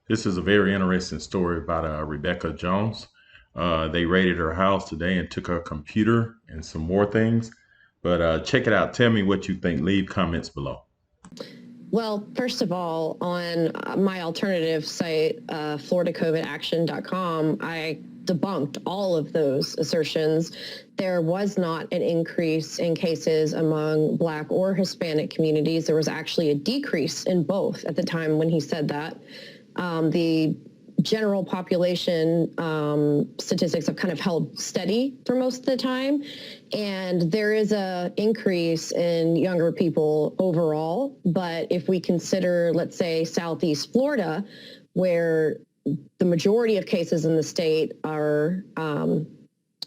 This is a very interesting story about Rebekah Jones. They raided her house today and took her computer and some more things. But check it out. Tell me what you think. Leave comments below. Well, first of all, on my alternative site, floridacovidaction.com, I debunked all of those assertions. There was not an increase in cases among Black or Hispanic communities. There was actually a decrease in both at the time when he said that. The general population statistics have kind of held steady for most of the time, and there is a increase in younger people overall. But if we consider, let's say, Southeast Florida, where the majority of cases in the state are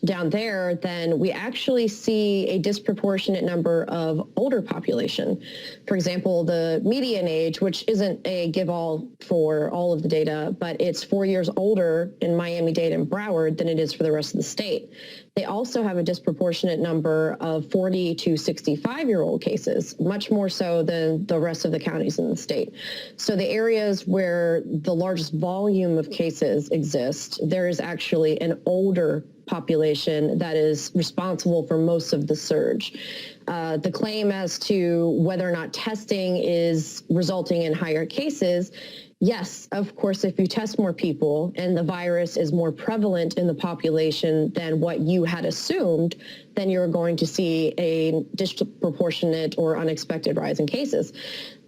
down there, then we actually see a disproportionate number of older population. For example, the median age, which isn't a give-all for all of the data, but it's 4 years older in Miami-Dade and Broward than it is for the rest of the state. They also have a disproportionate number of 40 to 65-year-old cases, much more so than the rest of the counties in the state. So the areas where the largest volume of cases exist, there is actually an older population that is responsible for most of the surge. The claim as to whether or not testing is resulting in higher cases, yes, of course, if you test more people and the virus is more prevalent in the population than what you had assumed, then you're going to see a disproportionate or unexpected rise in cases.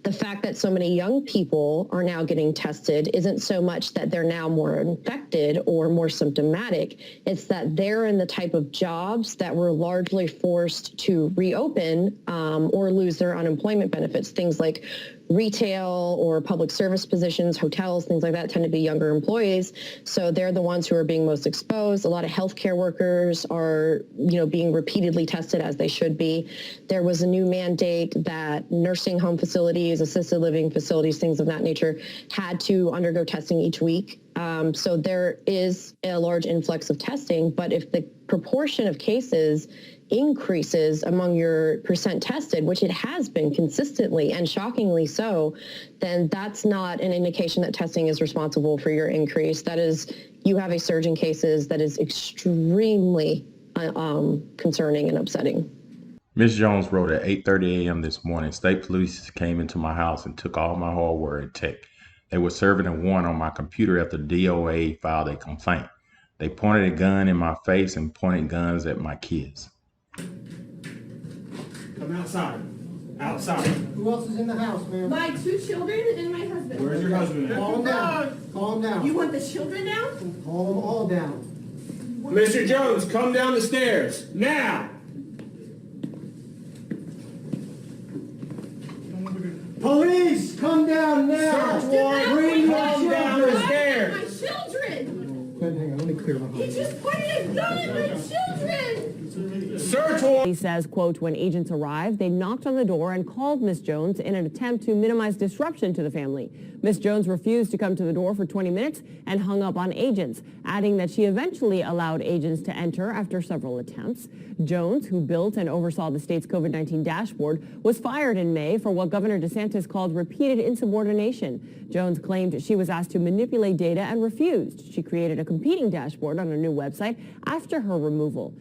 The fact that so many young people are now getting tested isn't so much that they're now more infected or more symptomatic. It's that they're in the type of jobs that were largely forced to reopen or lose their unemployment benefits. Things like retail or public service positions, hotels, things like that tend to be younger employees. So they're the ones who are being most exposed. A lot of healthcare workers are, being repeatedly tested, as they should be. There was a new mandate that nursing home facilities, assisted living facilities, things of that nature, had to undergo testing each week. So there is a large influx of testing, but if the proportion of cases increases among your percent tested, which it has been consistently and shockingly so, then that's not an indication that testing is responsible for your increase. That is, you have a surge in cases that is extremely concerning and upsetting. Ms. Jones wrote at 8:30 a.m. this morning, state police came into my house and took all my hardware and tech. They were serving a warrant on my computer after DOA filed a complaint. They pointed a gun in my face and pointed guns at my kids. Come outside. Outside. Who else is in the house, ma'am? My 2 children and my husband. Where's your husband at? Calm down. Calm down. You want the children now? Calm them all down. Mr. Jones, come down the stairs. Now! Police, come down now. Search warrant. Bring your Come down the children. stairs. My children! Wait, hang on, let me clear my He just pointed a gun at my children! Search warrant. He says, quote, when agents arrived, they knocked on the door and called Miss Jones in an attempt to minimize disruption to the family. Miss Jones refused to come to the door for 20 minutes and hung up on agents, adding that she eventually allowed agents to enter after several attempts. Jones, who built and oversaw the state's COVID-19 dashboard, was fired in May for what Governor DeSantis called repeated insubordination. Jones claimed she was asked to manipulate data and refused. She created a competing dashboard on a new website after her removal.